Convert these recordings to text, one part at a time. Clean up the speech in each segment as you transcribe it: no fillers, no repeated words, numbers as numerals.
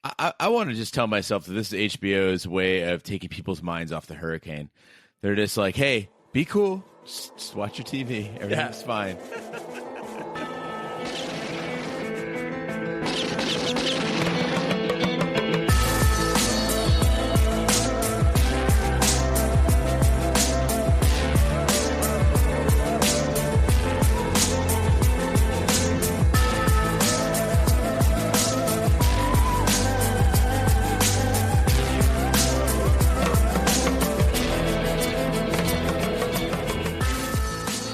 I want to just tell myself that this is HBO's way of taking people's minds off the hurricane. They're just like, hey, be cool. Just watch your TV. Everything's fine.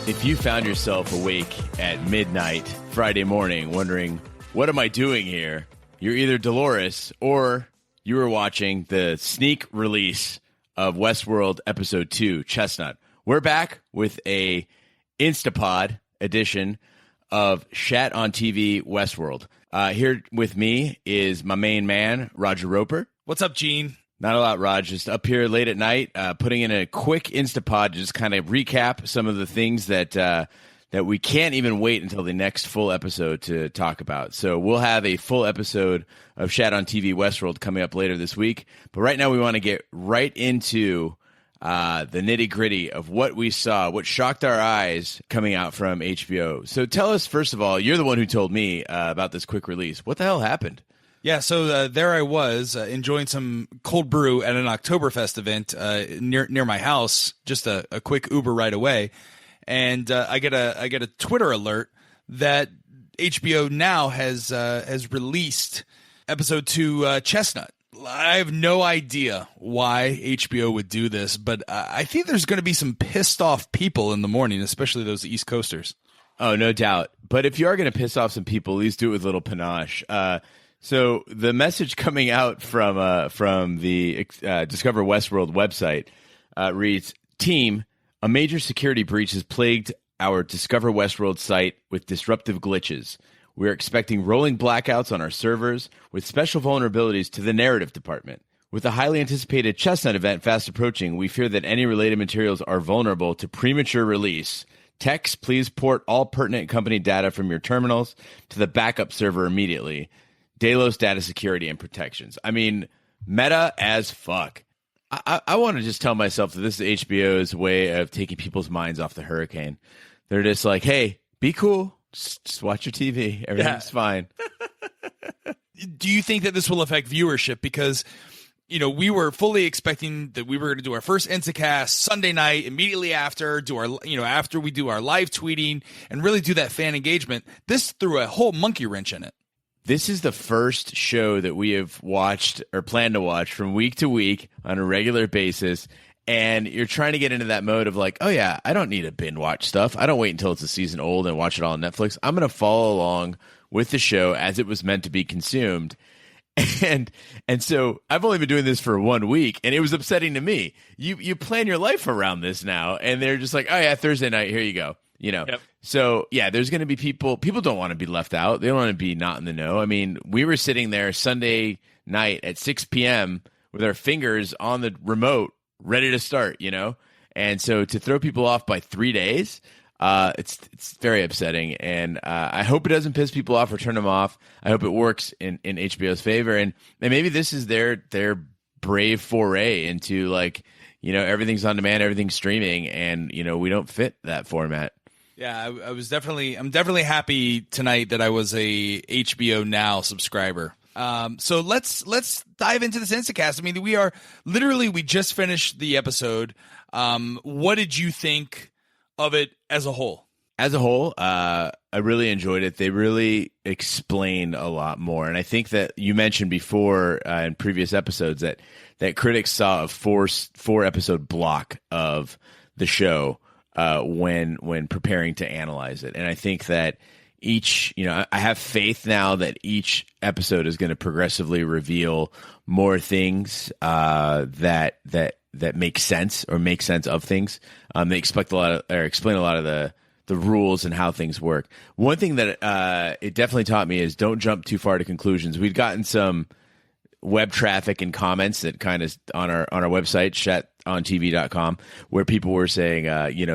If you found yourself awake at midnight Friday morning wondering, what am I doing here? You're either Dolores or you were watching the sneak release of Westworld Episode 2, Chestnut. We're back with a Instapod edition of Shat on TV Westworld. Here with me is my main man, Roger Roper. What's up, Gene? Not a lot, Raj. Just up here late at night, putting in a quick Instapod to just kind of recap some of the things that that we can't even wait until the next full episode to talk about. So we'll have a full episode of Shat on TV Westworld coming up later this week. But right now we want to get right into the nitty-gritty of what we saw, what shocked our eyes coming out from HBO. So tell us, first of all, you're the one who told me about this quick release. What the hell happened? Yeah, so there I was enjoying some cold brew at an Oktoberfest event near my house, just a quick Uber ride away, and I get a Twitter alert that HBO now has released episode 2 Chestnut. I have no idea why HBO would do this, but I think there's going to be some pissed off people in the morning, especially those East Coasters. Oh, no doubt. But if you are going to piss off some people, at least do it with a little panache. So the message coming out from the Discover Westworld website reads, Team, a major security breach has plagued our Discover Westworld site with disruptive glitches. We're expecting rolling blackouts on our servers with special vulnerabilities to the narrative department. With the highly anticipated Chestnut event fast approaching, we fear that any related materials are vulnerable to premature release. Techs, please port all pertinent company data from your terminals to the backup server immediately. Delos data security and protections. I mean, meta as fuck. I want to just tell myself that this is HBO's way of taking people's minds off the hurricane. They're just like, hey, be cool. Just watch your TV. Everything's fine. Do you think that this will affect viewership? Because, we were fully expecting that we were going to do our first instacast Sunday night immediately after, after we do our live tweeting and really do that fan engagement. This threw a whole monkey wrench in it. This is the first show that we have watched or plan to watch from week to week on a regular basis. And you're trying to get into that mode of like, oh, yeah, I don't need to binge watch stuff. I don't wait until it's a season old and watch it all on Netflix. I'm going to follow along with the show as it was meant to be consumed. And so I've only been doing this for 1 week, and it was upsetting to me. You plan your life around this now, and they're just like, oh, yeah, Thursday night, here you go. Yep. So yeah, there's going to be people don't want to be left out. They don't want to be not in the know. I mean, we were sitting there Sunday night at 6 p.m. with our fingers on the remote, ready to start, And so to throw people off by 3 days, it's very upsetting. And I hope it doesn't piss people off or turn them off. I hope it works in HBO's favor. And maybe this is their brave foray into like, everything's on demand, everything's streaming, and we don't fit that format. Yeah, I'm definitely happy tonight that I was a HBO Now subscriber. So let's dive into this Instacast. I mean, we just finished the episode. What did you think of it as a whole? As a whole, I really enjoyed it. They really explain a lot more. And I think that you mentioned before in previous episodes that critics saw a four episode block of the show when preparing to analyze it. And I think that I have faith now that each episode is going to progressively reveal more things that make sense or make sense of things. They explain a lot of the rules and how things work. One thing that it definitely taught me is don't jump too far to conclusions. We'd gotten some web traffic and comments that kind of on our website, shatontv.com, where people were saying,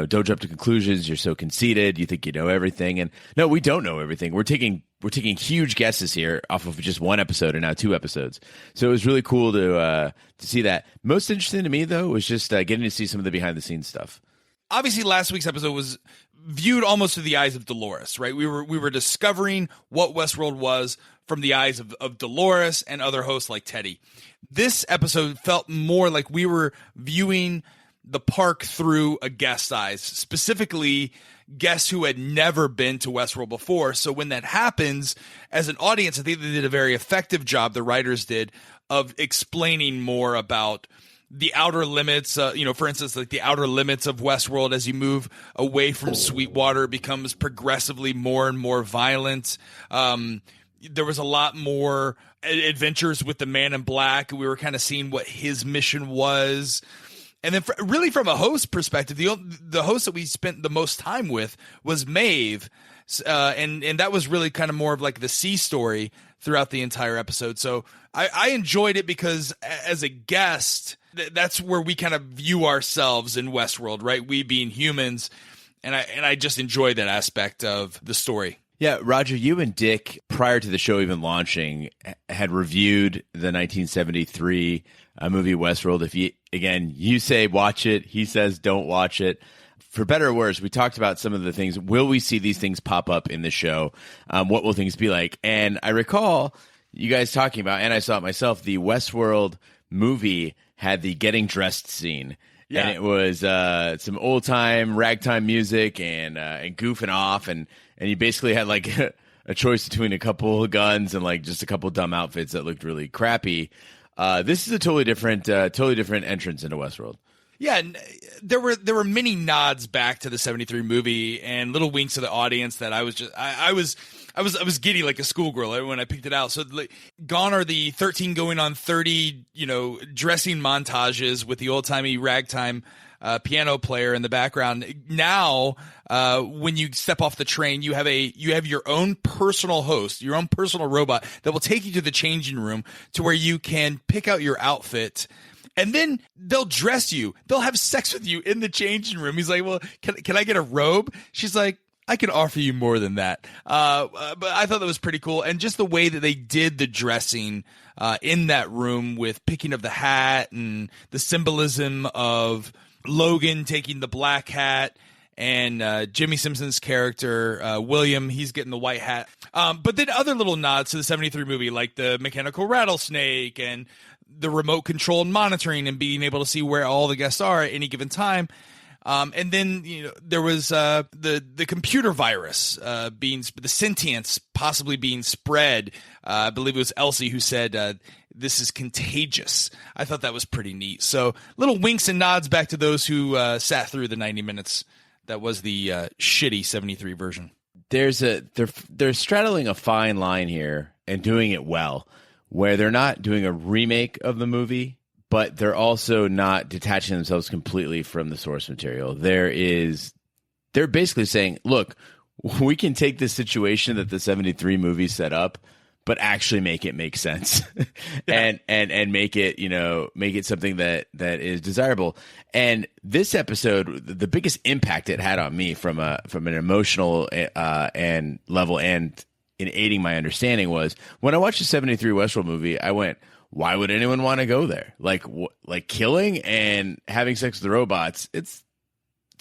don't jump to conclusions. You're so conceited. You think you know everything. And no, we don't know everything. We're taking we're taking huge guesses here off of just one episode and now 2 episodes. So it was really cool to see that. Most interesting to me, though, was just getting to see some of the behind-the-scenes stuff. Obviously, last week's episode was viewed almost through the eyes of Dolores, right? We were discovering what Westworld was from the eyes of Dolores and other hosts like Teddy. This episode felt more like we were viewing the park through a guest's eyes, specifically guests who had never been to Westworld before. So when that happens, as an audience, I think they did a very effective job, the writers did, of explaining more about the outer limits, for instance, like the outer limits of Westworld. As you move away from Sweetwater, it becomes progressively more and more violent. There was a lot more adventures with the Man in Black. We were kind of seeing what his mission was. And then really from a host perspective, the host that we spent the most time with was Maeve. And that was really kind of more of like the C story throughout the entire episode. So I enjoyed it because as a guest, that's where we kind of view ourselves in Westworld, right? We being humans. And I just enjoyed that aspect of the story. Yeah, Roger, you and Dick, prior to the show even launching, had reviewed the 1973 movie Westworld. If you say watch it, he says don't watch it. For better or worse, we talked about some of the things. Will we see these things pop up in the show? What will things be like? And I recall you guys talking about, and I saw it myself, the Westworld movie had the getting dressed scene. Yeah. And it was some old time ragtime music and goofing off, and you basically had like a choice between a couple of guns and like just a couple of dumb outfits that looked really crappy. This is a totally different entrance into Westworld. Yeah, there were many nods back to the 73 movie and little winks to the audience that I was giddy like a schoolgirl when I picked it out. So like, gone are the 13 going on 30, dressing montages with the old-timey ragtime piano player in the background. Now, when you step off the train, you have your own personal host, your own personal robot that will take you to the changing room to where you can pick out your outfit. And then they'll dress you. They'll have sex with you in the changing room. He's like, well, can I get a robe? She's like, I can offer you more than that. But I thought that was pretty cool. And just the way that they did the dressing in that room with picking of the hat and the symbolism of Logan taking the black hat and Jimmy Simpson's character, William, he's getting the white hat. But then other little nods to the 73 movie, like the mechanical rattlesnake and the remote controlled monitoring and being able to see where all the guests are at any given time. And then there was the computer virus the sentience possibly being spread. I believe it was Elsie who said this is contagious. I thought that was pretty neat. So little winks and nods back to those who sat through the 90 minutes. That was the shitty 73 version. They're straddling a fine line here and doing it well, where they're not doing a remake of the movie, but they're also not detaching themselves completely from the source material. They're basically saying, look, we can take this situation that the 73 movie set up, but actually make it make sense and make it something that is desirable. And this episode, the biggest impact it had on me from an emotional and level and in aiding my understanding was when I watched the 73 Westworld movie, I went, why would anyone want to go there? Like killing and having sex with the robots, it's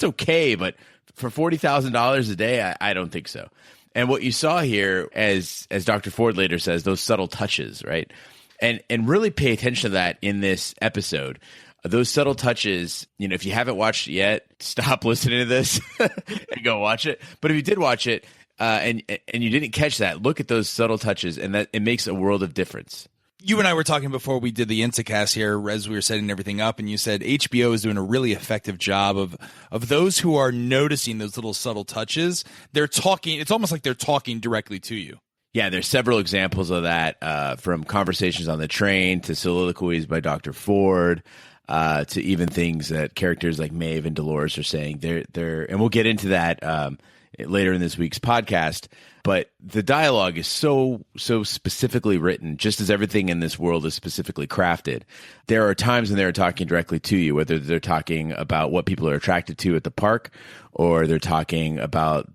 okay, but for $40,000 a day, I don't think so. And what you saw here, as Dr. Ford later says, those subtle touches, right? And really pay attention to that in this episode. Those subtle touches, if you haven't watched it yet, stop listening to this and go watch it. But if you did watch it and you didn't catch that, look at those subtle touches, and that it makes a world of difference. You and I were talking before we did the instacast here as we were setting everything up, and you said HBO is doing a really effective job of those who are noticing those little subtle touches. They're talking. It's almost like they're talking directly to you. Yeah, there's several examples of that, from conversations on the train to soliloquies by Dr. Ford, to even things that characters like Maeve and Dolores are saying. They're and we'll get into that later in this week's podcast. But the dialogue is so specifically written, just as everything in this world is specifically crafted. There are times when they're talking directly to you, whether they're talking about what people are attracted to at the park, or they're talking about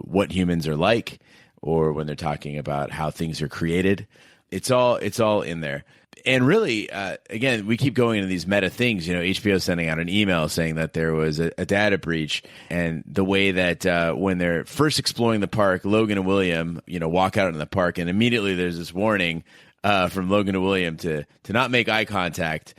what humans are like. or when they're talking about how things are created. It's all in there. And really, again, we keep going into these meta things. HBO sending out an email saying that there was a data breach, and the way that when they're first exploring the park, Logan and William, walk out in the park, and immediately there's this warning from Logan and William to not make eye contact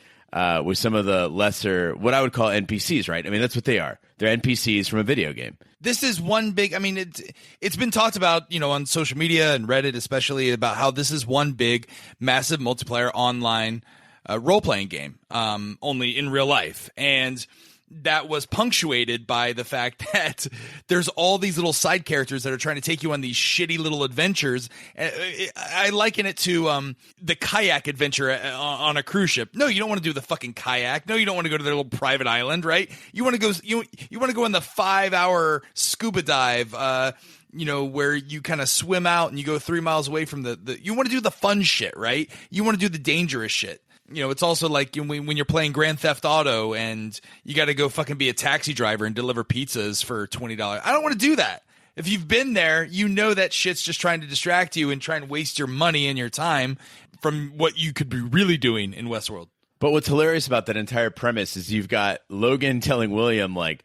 with some of the lesser, what I would call NPCs, right? I mean, that's what they are. They're NPCs from a video game. This is one big, I mean, it's been talked about, on social media and Reddit especially, about how this is one big, massive multiplayer online role-playing game, only in real life. And that was punctuated by the fact that there's all these little side characters that are trying to take you on these shitty little adventures. I liken it to the kayak adventure on a cruise ship. No, you don't want to do the fucking kayak. No, you don't want to go to their little private island, right? You want to go. You want to go on the 5-hour scuba dive. Where you kind of swim out and you go 3 miles away from the. You want to do the fun shit, right? You want to do the dangerous shit. It's also like when you're playing Grand Theft Auto and you got to go fucking be a taxi driver and deliver pizzas for $20. I don't want to do that. If you've been there, that shit's just trying to distract you and trying to waste your money and your time from what you could be really doing in Westworld. But what's hilarious about that entire premise is you've got Logan telling William, like,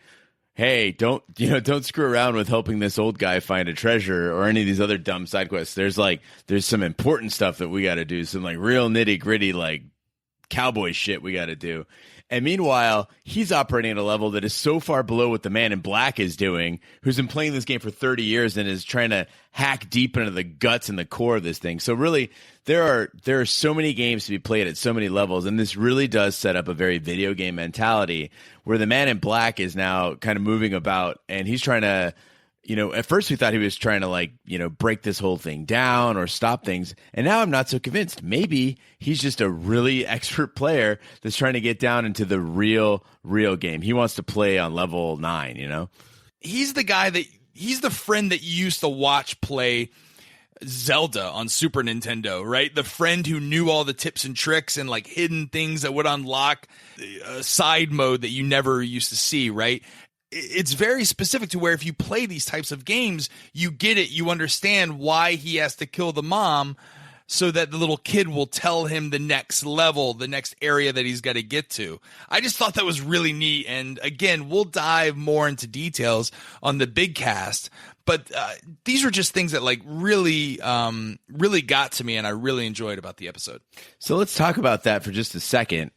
hey, don't screw around with helping this old guy find a treasure or any of these other dumb side quests. There's some important stuff that we got to do, some like real nitty gritty, like cowboy shit we got to do. And meanwhile, he's operating at a level that is so far below what the man in black is doing, who's been playing this game for 30 years and is trying to hack deep into the guts and the core of this thing. So really, there are so many games to be played at so many levels, and this really does set up a very video game mentality where the man in black is now kind of moving about, and he's trying to, at first we thought he was trying to break this whole thing down or stop things. And now I'm not so convinced. Maybe he's just a really expert player that's trying to get down into the real game. He wants to play on level 9, He's the friend that you used to watch play Zelda on Super Nintendo, right? The friend who knew all the tips and tricks and like hidden things that would unlock a side mode that you never used to see, right? It's very specific to where if you play these types of games, you get it. You understand why he has to kill the mom so that the little kid will tell him the next level, the next area that he's got to get to. I just thought that was really neat. And again, we'll dive more into details on the big cast. But these were just things that like really got to me, and I really enjoyed about the episode. So let's talk about that for just a second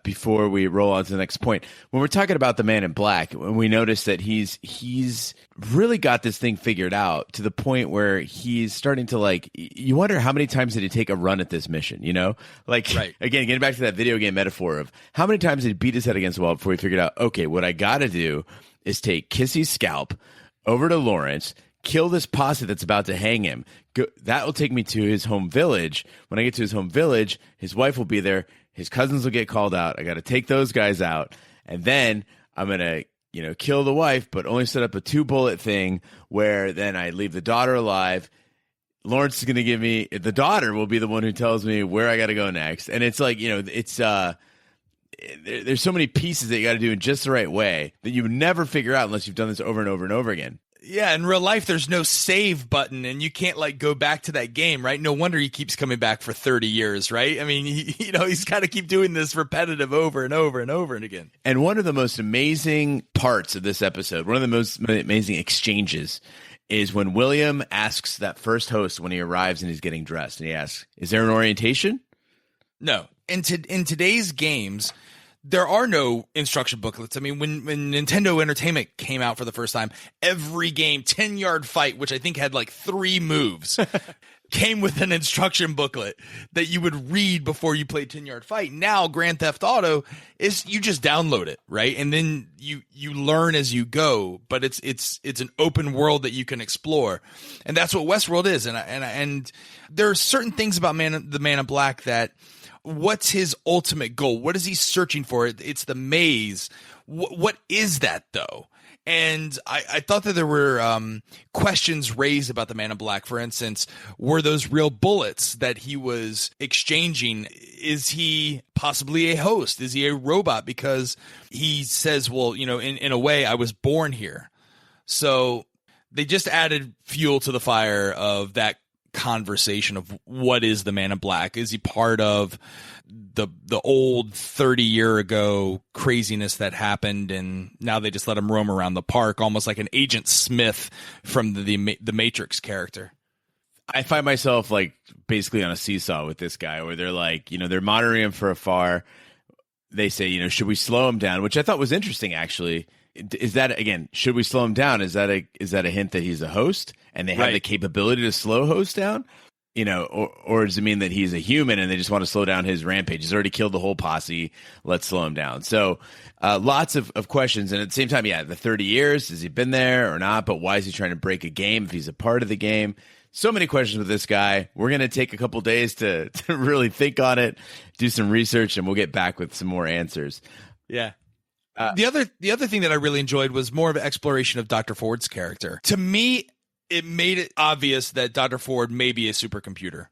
before we roll on to the next point. When we're talking about the man in black, when we notice that he's really got this thing figured out to the point where he's starting to you wonder how many times did he take a run at this mission, Right. Again, getting back to that video game metaphor of how many times did he beat his head against the wall before he figured out, okay, what I got to do is take Kissy's scalp over to Lawrence, kill this posse that's about to hang him. That will take me to his home village. When I get to his home village, his wife will be there. His cousins will get called out. I got to take those guys out. And then I'm going to, kill the wife, but only set up a 2-bullet thing where then I leave the daughter alive. Lawrence is going to give me, the daughter will be the one who tells me where I got to go next. And it's like, there's so many pieces that you got to do in just the right way that you would never figure out unless you've done this over and over and over again. Yeah, in real life, there's no save button, and you can't go back to that game, right? No wonder he keeps coming back for 30 years, right? I mean, he's got to keep doing this repetitive over and over and over and again. And one of the most amazing parts of this episode, one of the most amazing exchanges, is when William asks that first host when he arrives and he's getting dressed, and he asks, "Is there an orientation?" No. In today's games, there are no instruction booklets. I mean, when Nintendo Entertainment came out for the first time, every game, 10-yard fight, which I think had 3 moves, came with an instruction booklet that you would read before you played 10-yard fight. Now, Grand Theft Auto is you just download it, right? And then you learn as you go, but it's an open world that you can explore. And that's what Westworld is. And there are certain things about the Man in Black that, what's his ultimate goal? What is he searching for? It's the maze. What is that, though? And I thought that there were questions raised about the Man in Black. For instance, were those real bullets that he was exchanging? Is he possibly a host? Is he a robot? Because he says, well, in a way, I was born here. So they just added fuel to the fire of that conversation of what is the Man in Black? Is he part of the old 30-year ago craziness that happened, and now they just let him roam around the park, almost like an Agent Smith from the Matrix character? I find myself like basically on a seesaw with this guy, where they're like, they're monitoring him from afar. They say, should we slow him down? Which I thought was interesting, actually. Is that, again, should we slow him down? Is that a hint that he's a host and they have the capability to slow host down? Or does it mean that he's a human and they just want to slow down his rampage? He's already killed the whole posse. Let's slow him down. So lots of questions. And at the same time, the 30 years, has he been there or not? But why is he trying to break a game if he's a part of the game? So many questions with this guy. We're going to take a couple days to really think on it, do some research, and we'll get back with some more answers. Yeah. The other thing that I really enjoyed was more of an exploration of Dr. Ford's character. To me, it made it obvious that Dr. Ford may be a supercomputer.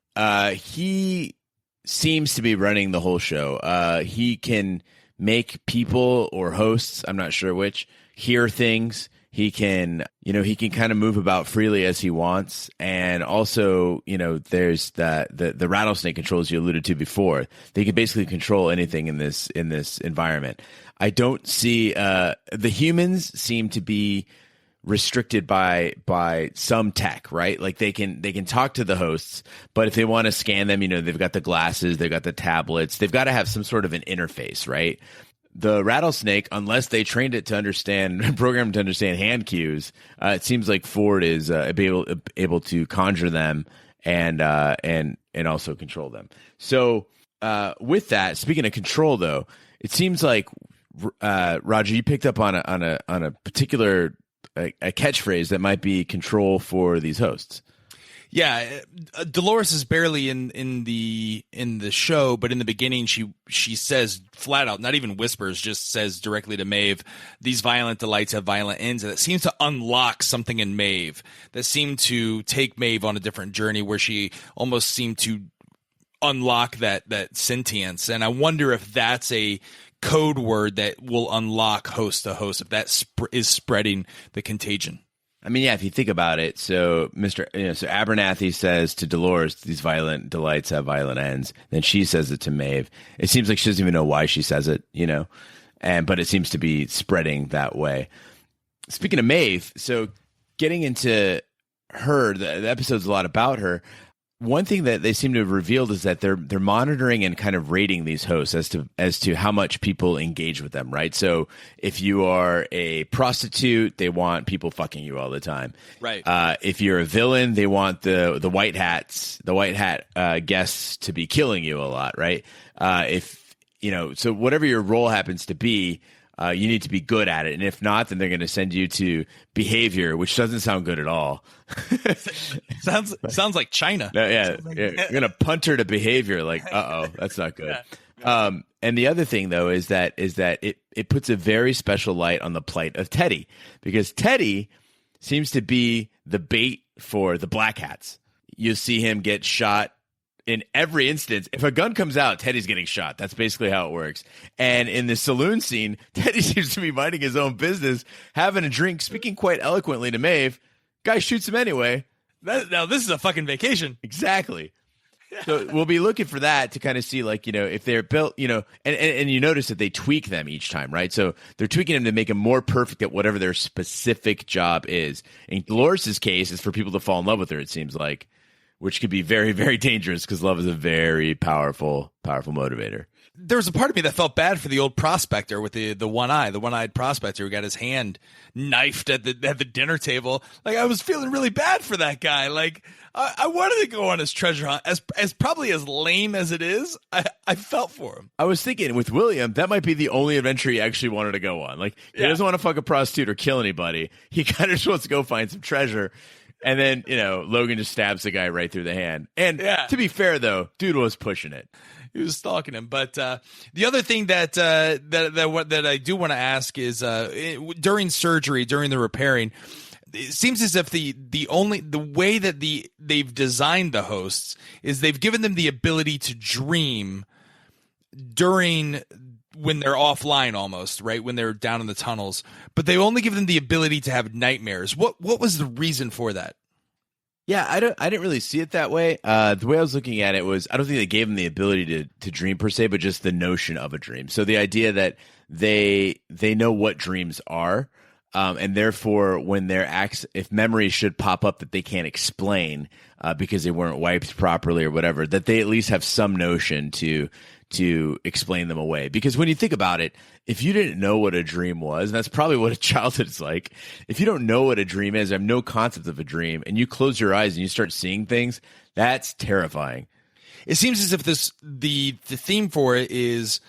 He seems to be running the whole show. He can make people or hosts, I'm not sure which, hear things. He can, he can kind of move about freely as he wants. And also, there's the rattlesnake controls you alluded to before. They can basically control anything in this environment. I don't see the humans seem to be restricted by some tech, right? Like they can talk to the hosts, but if they want to scan them, they've got the glasses, they've got the tablets, they've got to have some sort of an interface, right? The rattlesnake, unless they trained it to programmed to understand hand cues, it seems like Ford is able to conjure them and also control them. So with that, speaking of control, though, it seems like Roger, you picked up on a particular a catchphrase that might be control for these hosts. Yeah, Dolores is barely in the show, but in the beginning she says flat out, not even whispers, just says directly to Maeve, "These violent delights have violent ends," and it seems to unlock something in Maeve that seemed to take Maeve on a different journey, where she almost seemed to unlock that sentience. And I wonder if that's a code word that will unlock host to host, if that is spreading the contagion. I mean, yeah, if you think about it, so so Abernathy says to Dolores, "These violent delights have violent ends." Then she says it to Maeve. It seems like she doesn't even know why she says it, but it seems to be spreading that way. Speaking of Maeve, so getting into her, the episode's a lot about her. One thing that they seem to have revealed is that they're monitoring and kind of rating these hosts as to how much people engage with them, right? So if you are a prostitute, they want people fucking you all the time, right? If you're a villain, they want the white hat guests to be killing you a lot, right? So whatever your role happens to be, you need to be good at it, and if not, then they're going to send you to behavior, which doesn't sound good at all. sounds like China. No, yeah, you're going to punt her to behavior. Like, that's not good. Yeah. And the other thing, though, is that it puts a very special light on the plight of Teddy, because Teddy seems to be the bait for the black hats. You see him get shot. In every instance, if a gun comes out, Teddy's getting shot. That's basically how it works. And in the saloon scene, Teddy seems to be minding his own business, having a drink, speaking quite eloquently to Maeve. Guy shoots him anyway. Now, this is a fucking vacation. Exactly. So we'll be looking for that to kind of see, if they're built, and you notice that they tweak them each time, right? So they're tweaking them to make them more perfect at whatever their specific job is. In Dolores' case, it's for people to fall in love with her, it seems like, which could be very, very dangerous because love is a very powerful motivator. There was a part of me that felt bad for the old prospector with the one-eyed prospector who got his hand knifed at the dinner table. Like, I was feeling really bad for that guy. Like, I wanted to go on his treasure hunt. As probably as lame as it is, I felt for him. I was thinking with William, that might be the only adventure he actually wanted to go on. Like, he doesn't want to fuck a prostitute or kill anybody. He kind of just wants to go find some treasure. And then, Logan just stabs the guy right through the hand. And to be fair, though, dude was pushing it. He was stalking him. But the other thing that I do want to ask is during surgery, during the repairing, it seems as if the way that they've designed the hosts is they've given them the ability to dream during when they're offline almost, right? When they're down in the tunnels. But they only give them the ability to have nightmares. What was the reason for that? Yeah, I didn't really see it that way. The way I was looking at it was, I don't think they gave them the ability to dream per se, but just the notion of a dream. So the idea that they know what dreams are, and therefore when their acts, if memories should pop up that they can't explain because they weren't wiped properly or whatever, that they at least have some notion to explain them away. Because when you think about it, if you didn't know what a dream was, and that's probably what a childhood is like, if you don't know what a dream is, have no concept of a dream, and you close your eyes and you start seeing things, that's terrifying. It seems as if the theme for it is,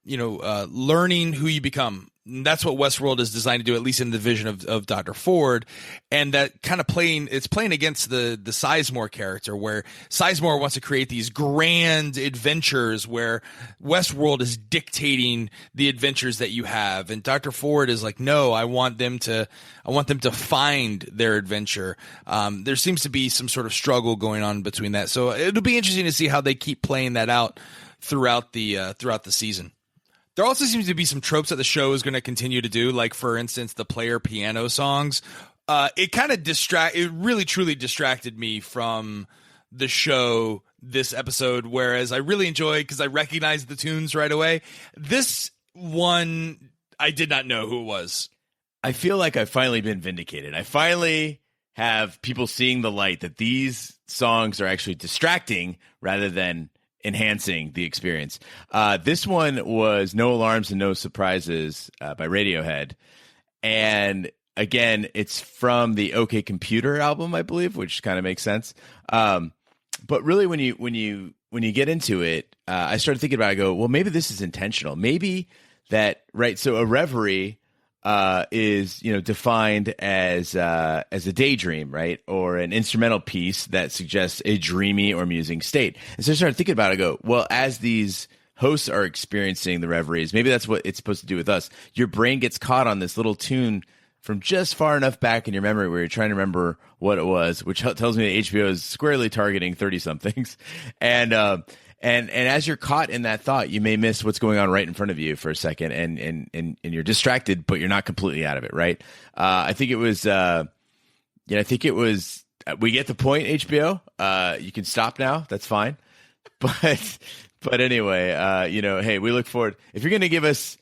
learning who you become. And that's what Westworld is designed to do, at least in the vision of Dr. Ford. And that kind of playing against the Sizemore character, where Sizemore wants to create these grand adventures where Westworld is dictating the adventures that you have. And Dr. Ford is like, no, I want them to find their adventure. There seems to be some sort of struggle going on between that. So it'll be interesting to see how they keep playing that out throughout the season. There also seems to be some tropes that the show is going to continue to do, like, for instance, the player piano songs. It kind of it really truly distracted me from the show this episode, whereas I really enjoyed, because I recognized the tunes right away. This one, I did not know who it was. I feel like I've finally been vindicated. I finally have people seeing the light that these songs are actually distracting rather than enhancing the experience. This one was No Alarms and No Surprises by Radiohead. And again, it's from the OK Computer album, I believe, which kind of makes sense. But really, when you get into it, I started thinking about it. I go, well, maybe this is intentional. Maybe that, right? So a reverie is defined as a daydream, right, or an instrumental piece that suggests a dreamy or musing state. And so I started thinking about it. I go, well, as these hosts are experiencing the reveries, maybe that's what it's supposed to do with us. Your brain gets caught on this little tune from just far enough back in your memory where you're trying to remember what it was, which tells me that HBO is squarely targeting 30-somethings. And as you're caught in that thought, you may miss what's going on right in front of you for a second, and you're distracted, but you're not completely out of it, right? I think it was, we get the point, HBO. You can stop now. That's fine. But anyway, hey, we look forward. If you're going to give us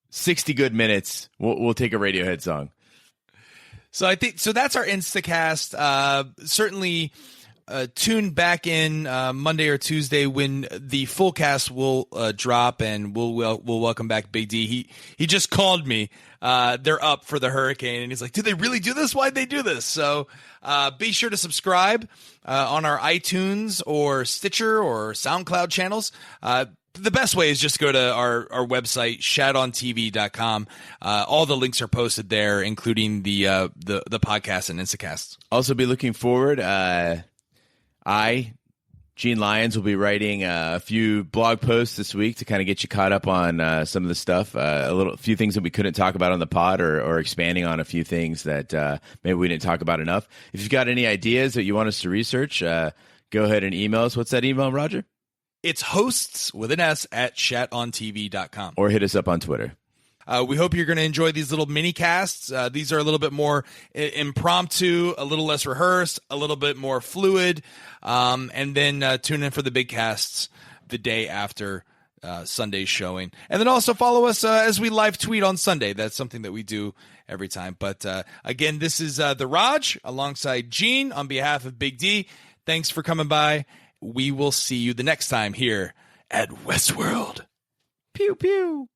60 good minutes, we'll take a Radiohead song. So I think that's our Instacast. Certainly. Tune back in Monday or Tuesday when the full cast will drop, and we'll welcome back Big D. He just called me. They're up for the hurricane, and he's like, "Did they really do this? Why'd they do this?" So be sure to subscribe on our iTunes or Stitcher or SoundCloud channels. The best way is just go to our website, shatontv.com. All the links are posted there, including the podcast and Instacasts. Also, be looking forward. Gene Lyons, will be writing a few blog posts this week to kind of get you caught up on some of the stuff, a few things that we couldn't talk about on the pod, or expanding on a few things that maybe we didn't talk about enough. If you've got any ideas that you want us to research, go ahead and email us. What's that email, Roger? It's hosts with an S at shatontv.com. Or hit us up on Twitter. We hope you're going to enjoy these little mini casts. These are a little bit more impromptu, a little less rehearsed, a little bit more fluid. And then tune in for the big casts the day after Sunday's showing. And then also follow us as we live tweet on Sunday. That's something that we do every time. But again, this is the Raj alongside Gene on behalf of Big D. Thanks for coming by. We will see you the next time here at Westworld. Pew, pew.